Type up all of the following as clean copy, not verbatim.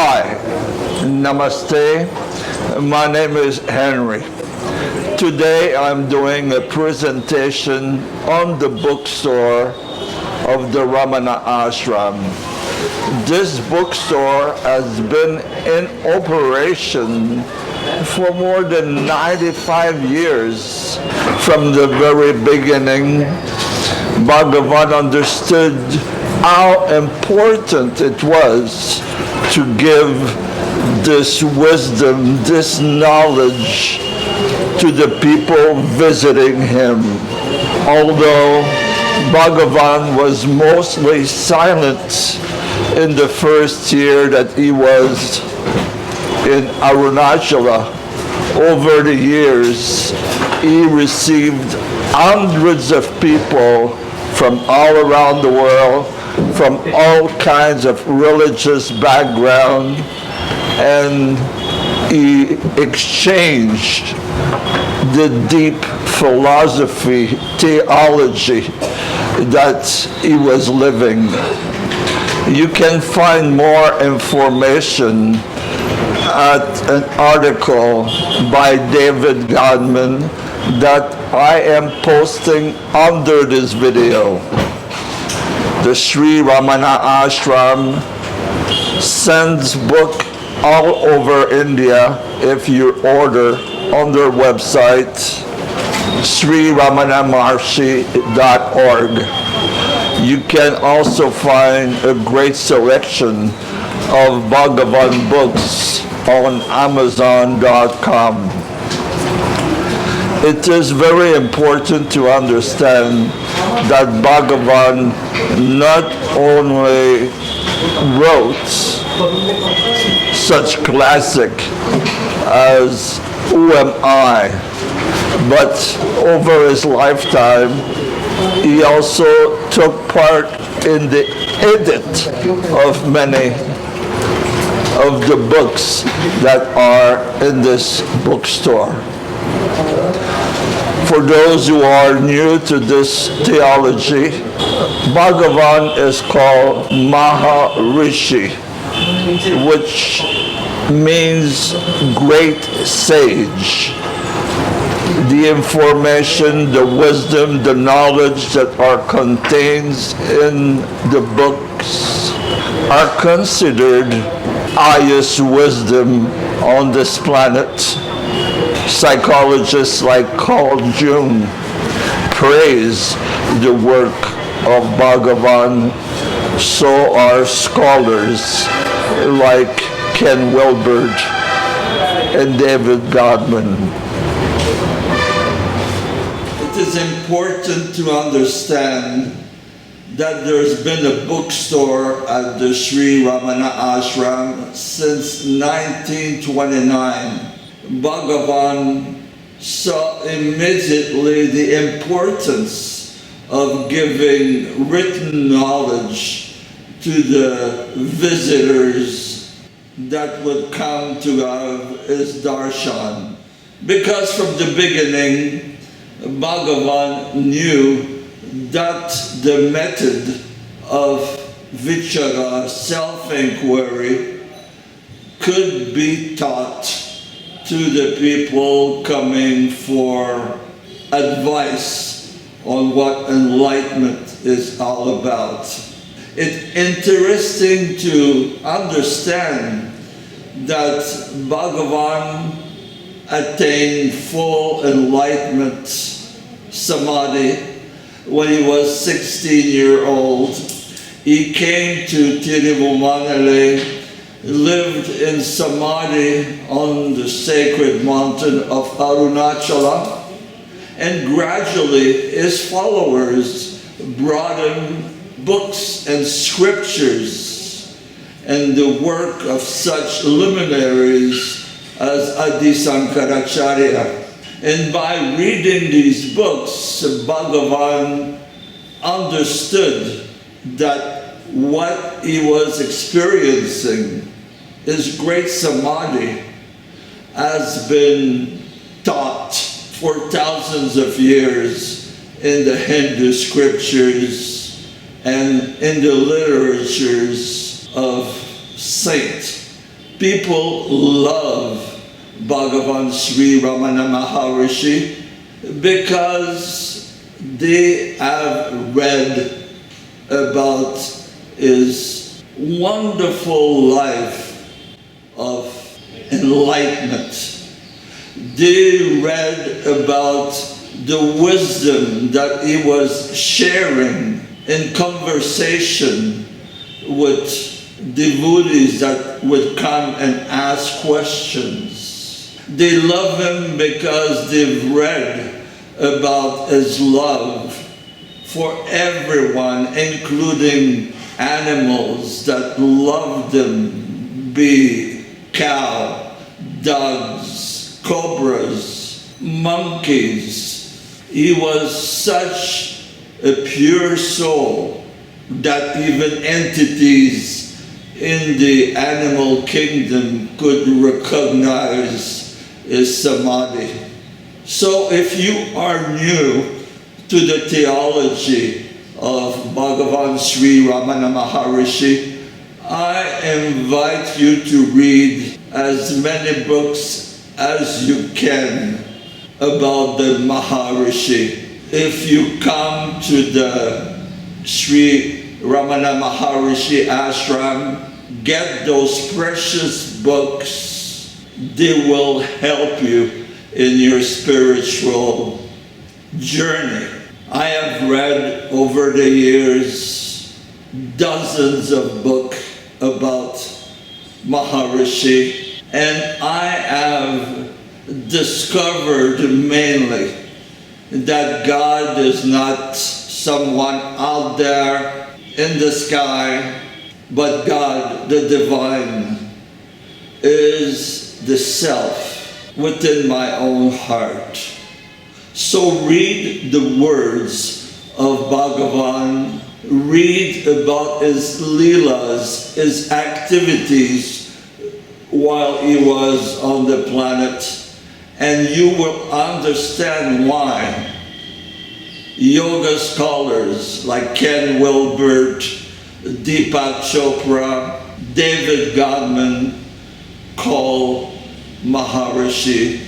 Hi, Namaste. My name is Henry. Today I'm doing a presentation on the bookstore of the Ramana Ashram. This bookstore has been in operation for more than 95 years. From the very beginning, Bhagavan understood how important it was to give this wisdom, this knowledge to the people visiting him. Although Bhagavan was mostly silent in the first year that he was in Arunachala, over the years he received hundreds of people from all around the world, from all kinds of religious background, and he exchanged the deep philosophy, theology that he was living. You can find more information at an article by David GODMAN that I am posting under this video. The Sri Ramana Ashram sends book all over India if you order on their website, sriramanamarshi.org. You can also find a great selection of Bhagavan books on Amazon.com. It is very important to understand that Bhagavan not only wrote such classic as Who Am I, but over his lifetime he also took part in the edit of many of the books that are in this bookstore. For those who are new to this theology, Bhagavan is called Maharishi, which means great sage. The information, the wisdom, the knowledge that are contained in the books are considered highest wisdom on this planet. Psychologists like Carl Jung praise the work of Bhagavan. So are scholars like Ken Wilber and David GODMAN. It is important to understand that there's been a bookstore at the Sri Ramana Ashram since 1929. Bhagavan saw immediately the importance of giving written knowledge to the visitors that would come to have his darshan. Because from the beginning, Bhagavan knew that the method of vichara, self-inquiry, could be taught to the people coming for advice on what enlightenment is all about. It's interesting to understand that Bhagavan attained full enlightenment samadhi when he was 16 years old. He came to Tiruvannamalai, lived in samadhi on the sacred mountain of Arunachala, and gradually his followers brought him books and scriptures and the work of such luminaries as Adi Sankaracharya. And by reading these books, Bhagavan understood that what he was experiencing, his great samadhi, has been taught for thousands of years in the Hindu scriptures and in the literatures of saints. people love Bhagavan Sri Ramana Maharshi because they have read about his wonderful life of enlightenment. They read about the wisdom that he was sharing in conversation with devotees that would come and ask questions. They love him because they've read about his love for everyone, including animals that loved him, be cow, dogs, cobras, monkeys. He was such a pure soul that even entities in the animal kingdom could recognize his samadhi. So if you are new to the theology of Bhagavan Sri Ramana Maharshi, I invite you to read as many books as you can about the Maharshi. If you come to the Sri Ramana Maharshi ashram, get those precious books. They will help you in your spiritual journey. I have read over the years dozens of books about Maharshi, and I have discovered mainly that God is not someone out there in the sky, but God, the divine, is the self within my own heart. So read the words of Bhagavan, read about his leelas, his activities while he was on the planet, and you will understand why yoga scholars like Ken Wilbert, Deepak Chopra, David Godman call Maharshi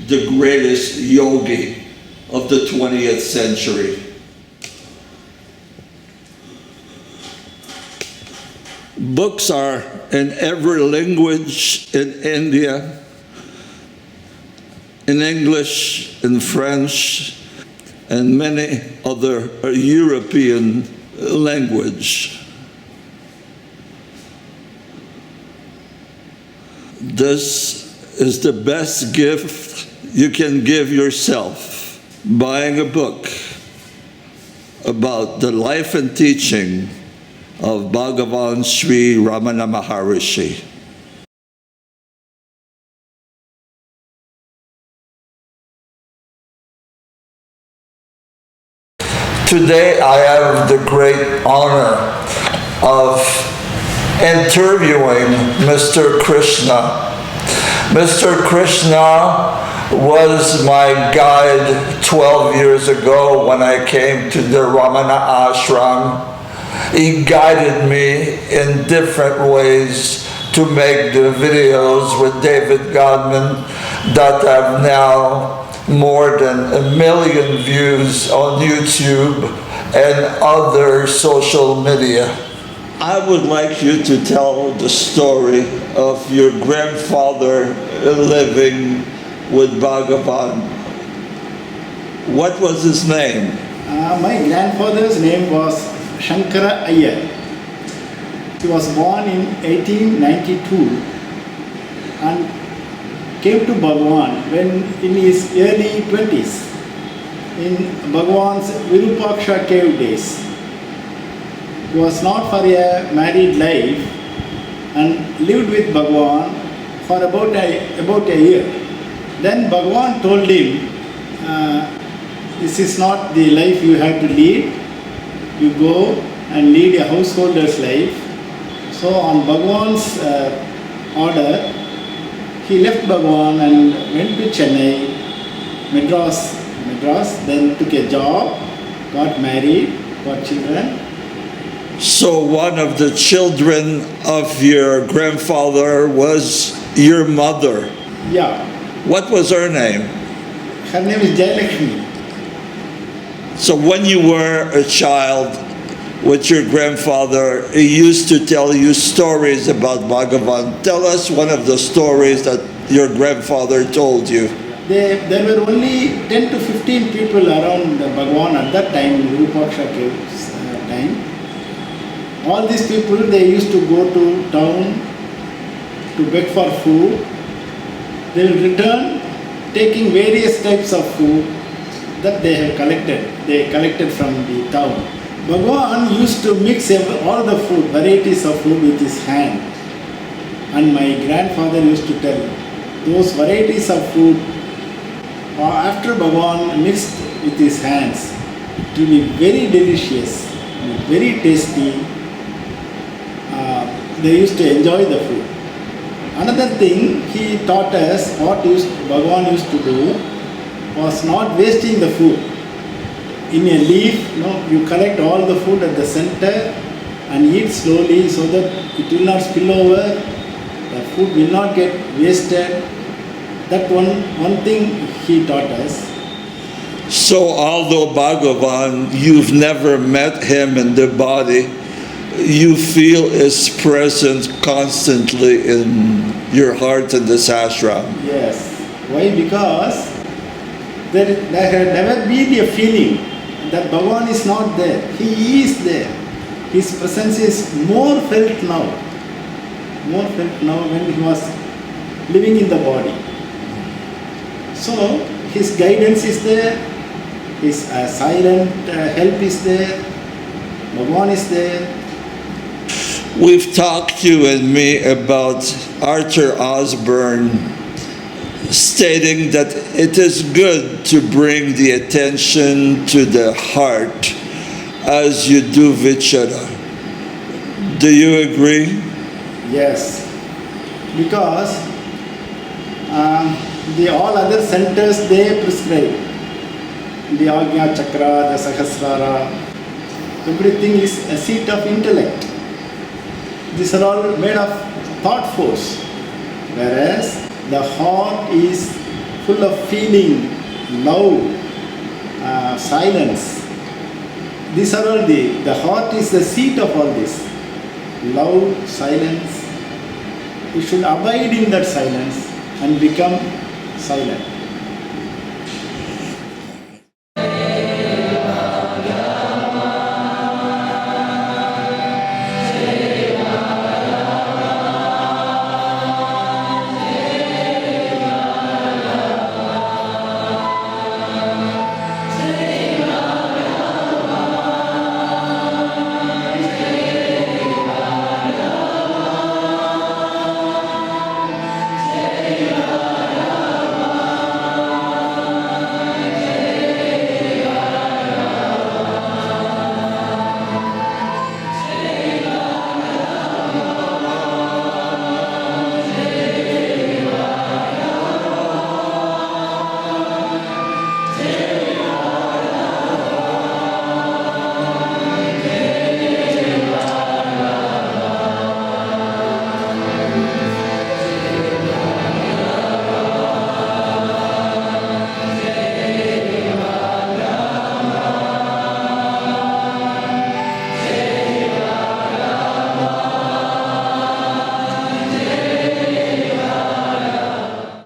the greatest yogi of the 20th century. Books are in every language in India, in English, in French, and many other European language. This is the best gift you can give yourself, buying a book about the life and teaching of Bhagavan Sri Ramana Maharshi. Today I have the great honor of interviewing Mr. Krishna. Mr. Krishna was my guide 12 years ago when I came to the Ramana ashram. He guided me in different ways to make the videos with David Godman that have now more than 1 million views on YouTube and other social media. I would like you to tell the story of your grandfather living with Bhagavan. What was his name? My grandfather's name was Shankara Iyer. He was born in 1892 and came to Bhagavan when in his early 20s in Bhagavan's Virupaksha cave days. He was not for a married life and lived with Bhagavan for about a year. Then Bhagavan told him, this is not the life you have to lead. You go and lead a householder's life. So on Bhagavan's order, he left Bhagavan and went to Chennai, Madras, then took a job, got married, got children. So one of the children of your grandfather was your mother. Yeah, What was her name? her name is Jayalakshmi. So when you were a child with your grandfather, he used to tell you stories about Bhagavan. Tell us one of the stories that your grandfather told you. There were only 10 to 15 people around Bhagavan at that time in Rupaksha caves time. All these people, they used to go to town to beg for food. They will return taking various types of food that they have collected. They collected from the town. Bhagavan used to mix all the food, varieties of food with his hand. And my grandfather used to tell, those varieties of food, after Bhagavan mixed with his hands, it will be very delicious, very tasty. They used to enjoy the food. Another thing he taught us, what Bhagavan used to do, was not wasting the food. In a leaf, you collect all the food at the center and eat slowly so that it will not spill over, the food will not get wasted. That one thing he taught us. So although Bhagavan, you've never met him in the body, you feel his presence constantly in your heart in this ashram. Yes. Why? Because there had never been a feeling that Bhagavan is not there. He is there. His presence is more felt now. More felt now when he was living in the body. So his guidance is there. His silent help is there. Bhagavan is there. We've talked, you and me, about Arthur Osborne stating that it is good to bring the attention to the heart as you do Vichara. Do you agree? Yes. Because the all other centers, they prescribe. The Agnya Chakra, the Sahasrara, everything is a seat of intellect. These are all made of thought force, whereas the heart is full of feeling, love, silence. These are all the heart is the seat of all this. Love, silence. You should abide in that silence and become silent.